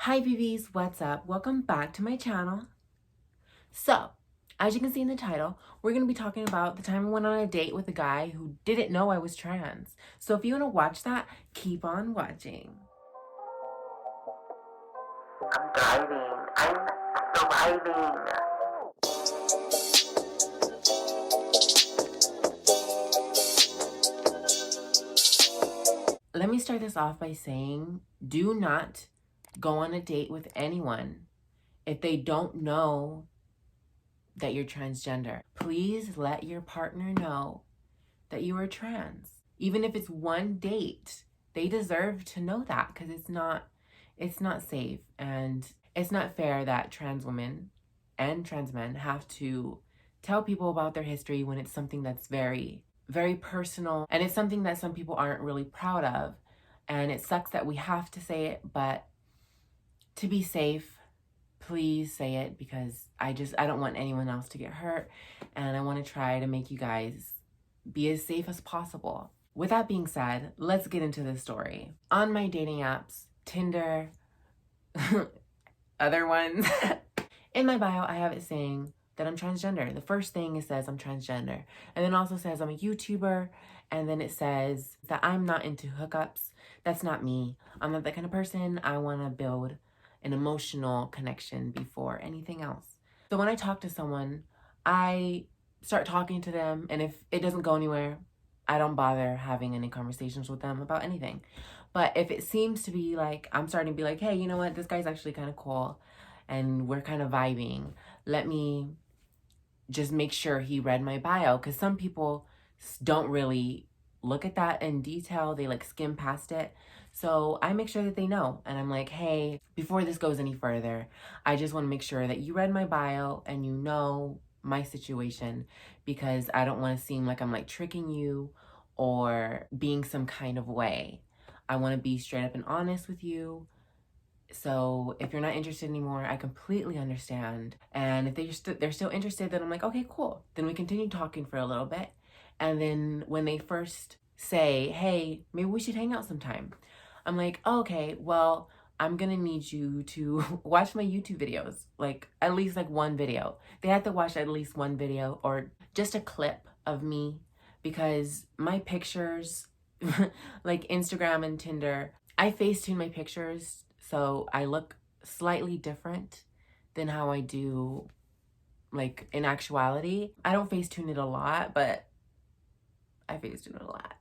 Hi BBs, what's up? Welcome back to my channel. So, as you can see in the title, we're going to be talking about the time I went on a date with a guy who didn't know I was trans. So if you want to watch that, keep on watching. I'm thriving. I'm surviving. Let me start this off by saying, do not go on a date with anyone if they don't know that you're transgender. Please let your partner know that you are trans. Even if it's one date, they deserve to know that, because it's not safe, and it's not fair that trans women and trans men have to tell people about their history when it's something that's very, very personal, and it's something that some people aren't really proud of. And it sucks that we have to say it, but to be safe, please say it, because I don't want anyone else to get hurt, and I want to try to make you guys be as safe as possible. With that being said, let's get into the story. On my dating apps, Tinder, other ones, in my bio, I have it saying that I'm transgender. The first thing it says I'm transgender, and then also says I'm a YouTuber, and then it says that I'm not into hookups. That's not me. I'm not that kind of person. I want to build an emotional connection before anything else. So when I talk to someone, I start talking to them, and if it doesn't go anywhere, I don't bother having any conversations with them about anything. But if it seems to be like I'm starting to be like, hey, you know what, this guy's actually kind of cool and we're kind of vibing, let me just make sure he read my bio, because some people don't really look at that in detail. They like skim past it. So I make sure that they know, and I'm like, hey, before this goes any further, I just want to make sure that you read my bio and you know my situation, because I don't want to seem like I'm like tricking you or being some kind of way. I want to be straight up and honest with you. So if you're not interested anymore, I completely understand. And if they're still interested, then I'm like, okay, cool. Then we continue talking for a little bit. And then when they first say, hey, maybe we should hang out sometime, I'm like, oh, okay, well, I'm gonna need you to watch my YouTube videos, like at least like one video. They have to watch at least one video or just a clip of me, because my pictures, like Instagram and Tinder, I Facetune my pictures so I look slightly different than how I do like in actuality. I don't Facetune it a lot, but I Facetune it a lot.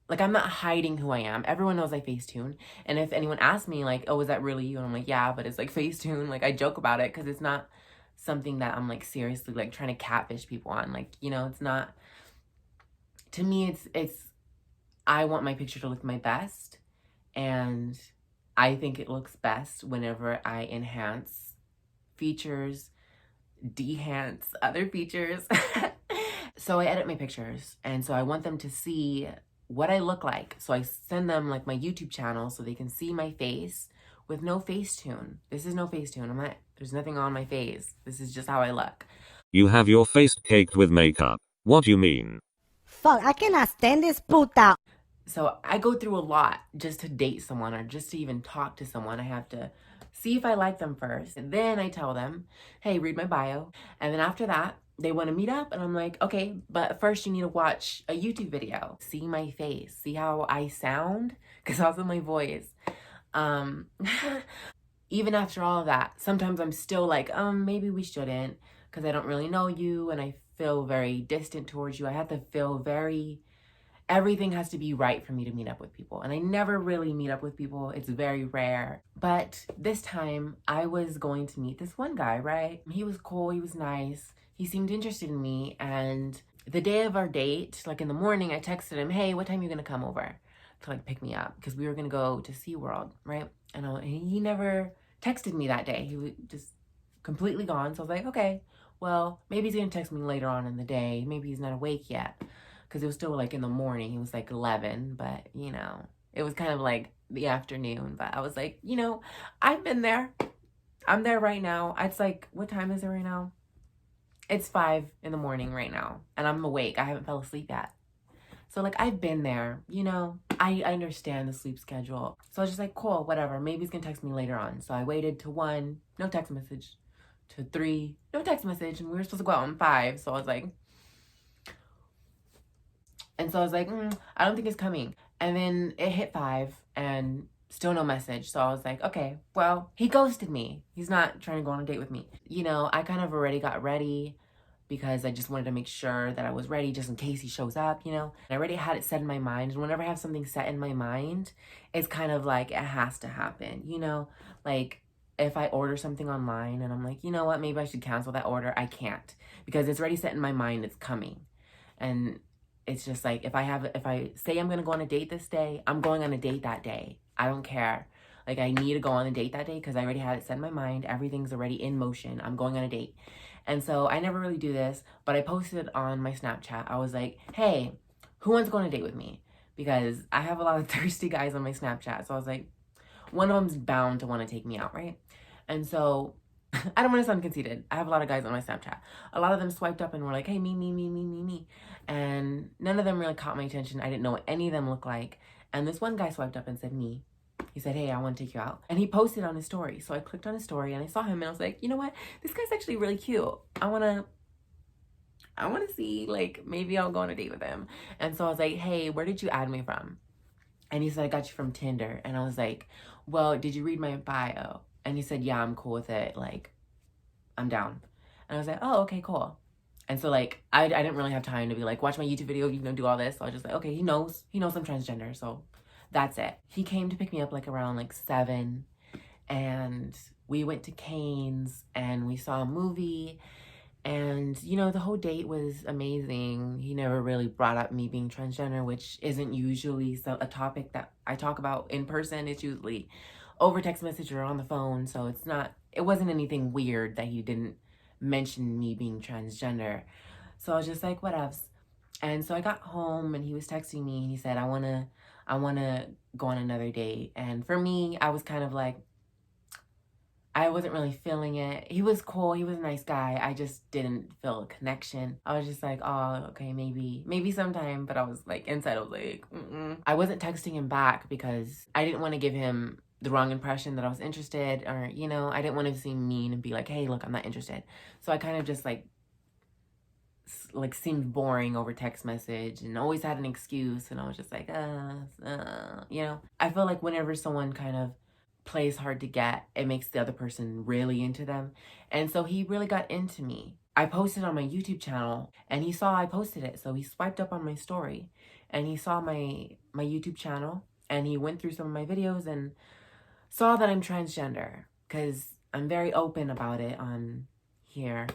Like, I'm not hiding who I am. Everyone knows I Facetune. And if anyone asks me like, oh, is that really you? And I'm like, yeah, but it's like Facetune. Like, I joke about it because it's not something that I'm like seriously like trying to catfish people on. Like, you know, it's not, to me, it's I want my picture to look my best, and I think it looks best whenever I enhance features, dehance other features. So I edit my pictures, and so I want them to see what I look like. So I send them like my YouTube channel so they can see my face with no Facetune. This is no Facetune. There's nothing on my face. This is just how I look. You have your face caked with makeup. What do you mean? Fuck, I cannot stand this puta. So I go through a lot just to date someone or just to even talk to someone. I have to see if I like them first. And then I tell them, hey, read my bio. And then after that, they want to meet up. And I'm like, okay, but first you need to watch a YouTube video. See my face. See how I sound? Because also my voice. Even after all of that, sometimes I'm still like, maybe we shouldn't, because I don't really know you and I feel very distant towards you. I have to feel very, everything has to be right for me to meet up with people. And I never really meet up with people. It's very rare. But this time I was going to meet this one guy, right? He was cool. He was nice. He seemed interested in me. And the day of our date, like in the morning, I texted him, hey, what time are you going to come over to like pick me up? Because we were going to go to SeaWorld, right? And he never texted me that day. He was just completely gone. So I was like, okay, well, maybe he's going to text me later on in the day. Maybe he's not awake yet. Because it was still like in the morning. It was like 11, but you know, it was kind of like the afternoon. But I was like, you know, I've been there. I'm there right now. It's like, what time is it right now? It's 5 in the morning right now, and I'm awake. I haven't fell asleep yet. So like, I've been there, you know. I understand the sleep schedule. So I was just like, cool, whatever. Maybe he's gonna text me later on. So I waited to 1, no text message. To 3, no text message. And we were supposed to go out on 5. So I was like, I don't think it's coming. And then it hit 5 and still no message. So I was like, okay, well, he ghosted me. He's not trying to go on a date with me. You know, I kind of already got ready because I just wanted to make sure that I was ready just in case he shows up, you know. I already had it set in my mind. And whenever I have something set in my mind, it's kind of like it has to happen, you know? Like if I order something online and I'm like, you know what, maybe I should cancel that order, I can't because it's already set in my mind it's coming. And it's just like if I say I'm gonna go on a date this day, I'm going on a date that day. I don't care. Like I need to go on a date that day because I already had it set in my mind. Everything's already in motion. I'm going on a date. And so I never really do this, but I posted on my Snapchat. I was like, hey, who wants to go on a date with me? Because I have a lot of thirsty guys on my Snapchat. So I was like, one of them's bound to want to take me out, right? And so I don't want to sound conceited. I have a lot of guys on my Snapchat. A lot of them swiped up and were like, hey, me, me, me, me, me, me. And none of them really caught my attention. I didn't know what any of them looked like. And this one guy swiped up and said, me. He said, hey, I want to take you out. And he posted on his story. So I clicked on his story and I saw him and I was like, you know what? This guy's actually really cute. I want to see, like, maybe I'll go on a date with him. And so I was like, hey, where did you add me from? And he said, I got you from Tinder. And I was like, well, did you read my bio? And he said, yeah, I'm cool with it. Like, I'm down. And I was like, oh, okay, cool. And so, like, I didn't really have time to be like, watch my YouTube video, you know, do all this. So I was just like, okay, he knows I'm transgender. So that's it. He came to pick me up like around like 7. And we went to Cane's and we saw a movie. And, you know, the whole date was amazing. He never really brought up me being transgender, which isn't usually a topic that I talk about in person. It's usually over text message or on the phone. So it wasn't anything weird that he didn't mention me being transgender. So I was just like, whatevs. And so I got home and he was texting me and he said, I wanna go on another date. And for me, I was kind of like, I wasn't really feeling it. He was cool. He was a nice guy. I just didn't feel a connection. I was just like, oh, okay, maybe sometime. But I was like, inside, I was like, mm-mm. I wasn't texting him back because I didn't want to give him the wrong impression that I was interested or, you know, I didn't want to seem mean and be like, hey, look, I'm not interested. So I kind of just like seemed boring over text message and always had an excuse. And I was just like, you know, I feel like whenever someone kind of plays hard to get, it makes the other person really into them. And so he really got into me. I posted on my YouTube channel and he saw I posted it. So he swiped up on my story and he saw my YouTube channel and he went through some of my videos and saw that I'm transgender because I'm very open about it on here.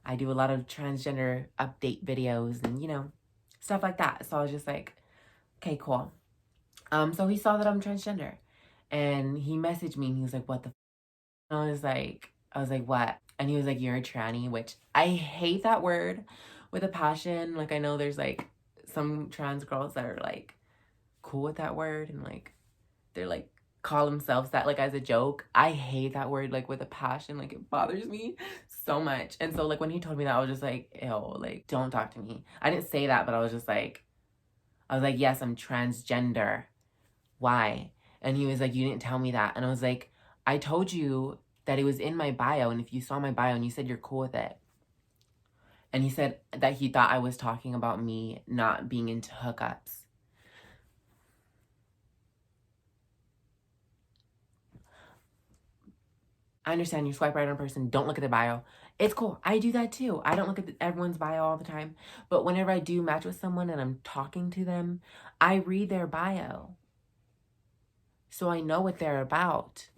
I do a lot of transgender update videos and, you know, stuff like that. So I was just like, okay, cool. So he saw that I'm transgender. And he messaged me and he was like, what the f-? And I was like, what? And he was like, you're a tranny, which I hate that word with a passion. Like, I know there's like some trans girls that are like cool with that word and like, they're like, call themselves that like as a joke. I hate that word like with a passion. Like, it bothers me so much. And so like when he told me that, I was just like, ew, like, don't talk to me. I didn't say that, but I was like, yes, I'm transgender. Why? And he was like, you didn't tell me that. And I was like, I told you that it was in my bio. And if you saw my bio and you said you're cool with it. And he said that he thought I was talking about me not being into hookups. I understand you swipe right on a person, don't look at their bio. It's cool. I do that too. I don't look at everyone's bio all the time. But whenever I do match with someone and I'm talking to them, I read their bio. So I know what they're about.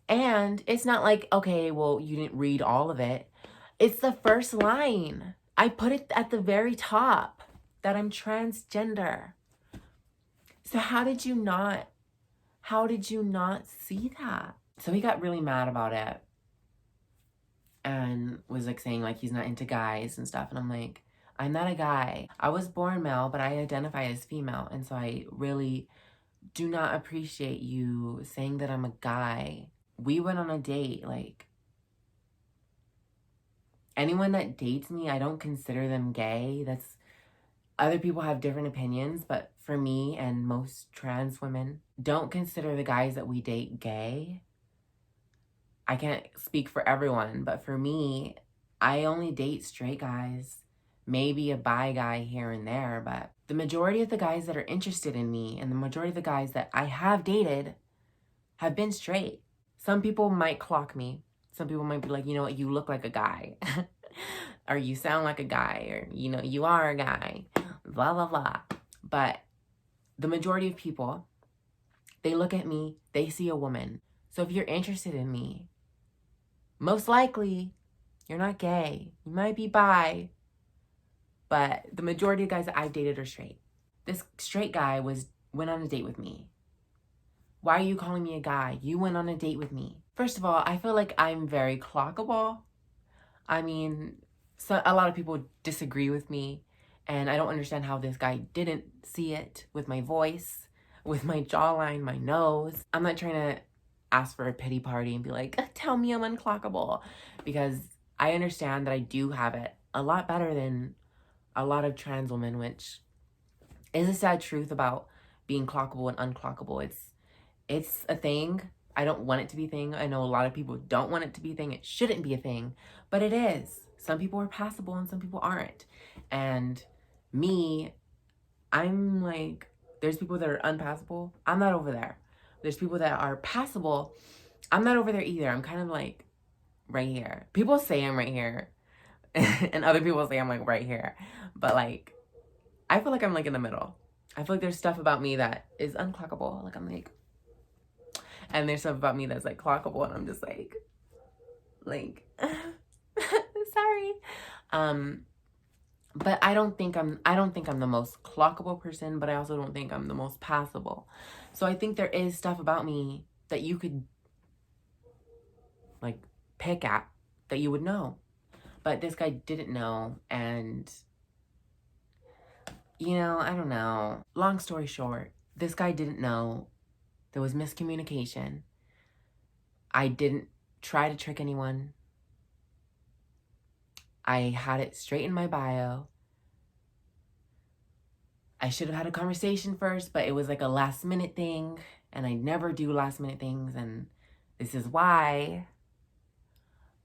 And it's not like, okay, well, you didn't read all of it. It's the first line. I put it at the very top that I'm transgender. So how did you not see that? So he got really mad about it and was like saying like he's not into guys and stuff. And I'm like, I'm not a guy. I was born male, but I identify as female. And so I really do not appreciate you saying that I'm a guy. We went on a date. Like, anyone that dates me, I don't consider them gay. Other people have different opinions, but for me and most trans women, don't consider the guys that we date gay. I can't speak for everyone, but for me, I only date straight guys, maybe a bi guy here and there, but the majority of the guys that are interested in me and the majority of the guys that I have dated have been straight. Some people might clock me. Some people might be like, you know what, you look like a guy. Or you sound like a guy, or, you know, you are a guy, blah, blah, blah. But the majority of people, they look at me, they see a woman. So if you're interested in me, most likely you're not gay. You might be bi, but the majority of guys that I've dated are straight. This straight guy went on a date with me. Why are you calling me a guy? You went on a date with me. First of all, I feel like I'm very clockable. I mean, a lot of people disagree with me, and I don't understand how this guy didn't see it with my voice, with my jawline, my nose. I'm not trying to ask for a pity party and be like, tell me I'm unclockable, because I understand that I do have it a lot better than a lot of trans women, which is a sad truth about being clockable and unclockable. It's a thing. I don't want it to be a thing. I know a lot of people don't want it to be a thing. It shouldn't be a thing, but it is. Some people are passable and some people aren't. And me, I'm like, there's people that are unpassable. I'm not over there. There's people that are passable. I'm not over there either. I'm kind of like right here. People say I'm right here and other people say I'm like right here. But like, I feel like I'm like in the middle. I feel like there's stuff about me that is unclockable. Like I'm like, and there's stuff about me that's like clockable, and I'm just like sorry. But I don't think I'm the most clockable person, but I also don't think I'm the most passable. So I think there is stuff about me that you could like pick at, that you would know. But this guy didn't know, and you know, I don't know. Long story short, this guy didn't know. There was miscommunication. I didn't try to trick anyone. I had it straight in my bio. I should have had a conversation first, but it was like a last minute thing, and I never do last minute things, and this is why.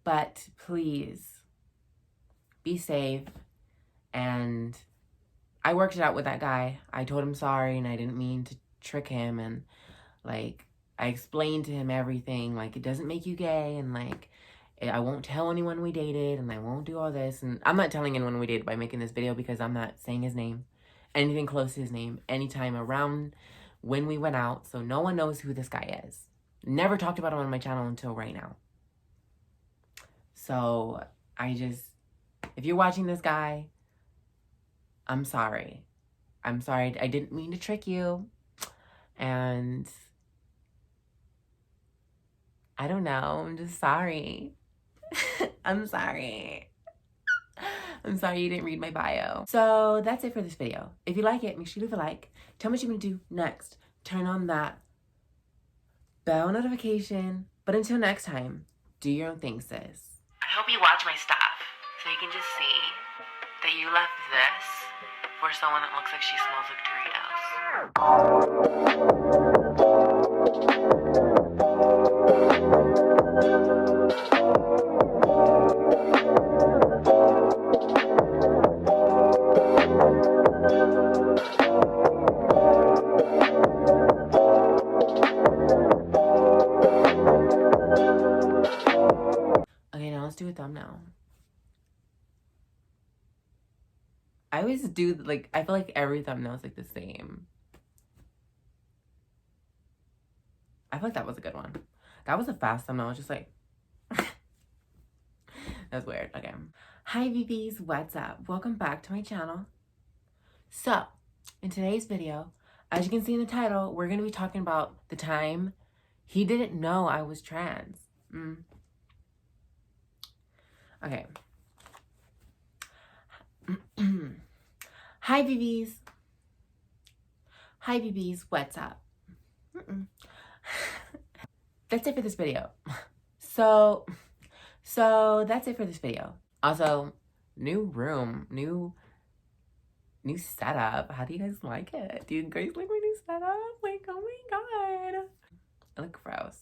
But please be safe. And I worked it out with that guy. I told him sorry, and I didn't mean to trick him, and like I explained to him everything, like it doesn't make you gay, and like I won't tell anyone we dated, and I won't do all this. And I'm not telling anyone we dated by making this video, because I'm not saying his name, anything close to his name, anytime around when we went out. So no one knows who this guy is. Never talked about him on my channel until right now. So if you're watching this guy, I'm sorry. I'm sorry. I didn't mean to trick you. And I don't know. I'm just sorry. I'm sorry. I'm sorry you didn't read my bio. So that's it for this video. If you like it, make sure you leave a like. Tell me what you're gonna do next. Turn on that bell notification. But until next time, do your own thing, sis. I hope you watch my stuff so you can just see that you left this for someone that looks like she smells like Doritos. Okay, now let's do a thumbnail. I always do, like, I feel like every thumbnail is like the same. I feel like that was a good one. That was a fast thumbnail. I was just like, that's weird. Okay. Hi, VVs. What's up? Welcome back to my channel. So, in today's video, as you can see in the title, we're going to be talking about the time he didn't know I was trans. Okay. Hi, VVs. Hi, VVs. What's up? That's it for this video. So that's it for this video. Also, new room, new new setup. How do you guys like it? Do you guys like my new setup? Like, oh my god. I look gross.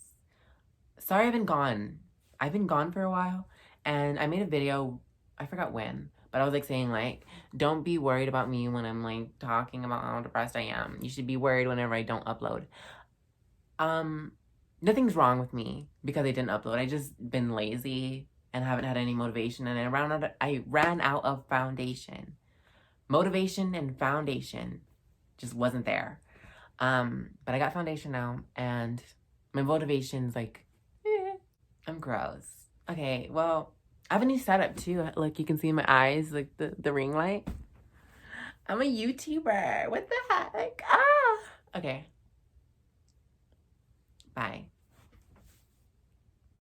Sorry I've been gone. I've been gone for a while, and I made a video, I forgot when, but I was like saying like, don't be worried about me when I'm like talking about how depressed I am. You should be worried whenever I don't upload. Nothing's wrong with me because I didn't upload. I just been lazy and haven't had any motivation, and I ran out of foundation. Motivation and foundation just wasn't there. But I got foundation now, and my motivation's like, I'm gross. Okay, well, I have a new setup too. Like you can see in my eyes, like the ring light. I'm a YouTuber. What the heck? Ah. Okay. Bye.